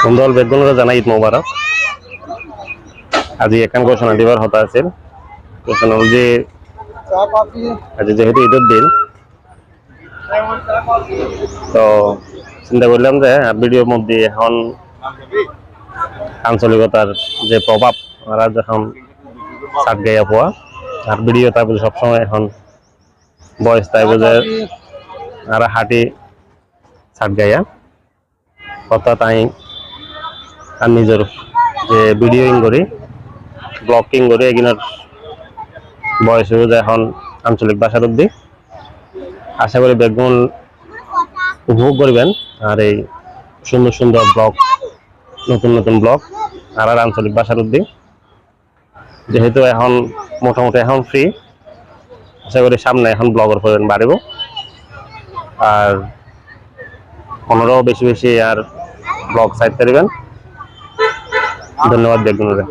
সুন্দর বেগুনরা জানা ঈদ মোবারক। আজি এখান ঘোষণা দিবার হতা আছিল ঘোষণা যে আজি যেহেতু ঈদের দিন তো চিন্তা করলাম যে ভিডিওর মধ্যে এখন আঞ্চলিকতার যে প্রভাব ওরা যখন সাত গাইয়া পোয়া আর ভিডিও তাই বলে সবসময় এখন বয়স তাই বোঝে আর হাঁটি সাত গাইয়া কথা তাই আর নিজের যে ভিডিওইং করি ব্লগিং করি এগুলোর বয়স হয়ে যায় এখন আঞ্চলিক ভাষার অব্দি। আশা করি বেগুন উপভোগ করবেন আর এই সুন্দর সুন্দর ব্লগ নতুন নতুন ব্লগ আর আঞ্চলিক ভাষার অব্দি। যেহেতু এখন মোটামুটি এখন ফ্রি, আশা করি সামনে এখন ব্লগের পরিমাণ বাড়ব আর পনেরো বেশি বেশি আর ব্লগ সাইড করবেন। ধন্যবাদ বেগুনরে।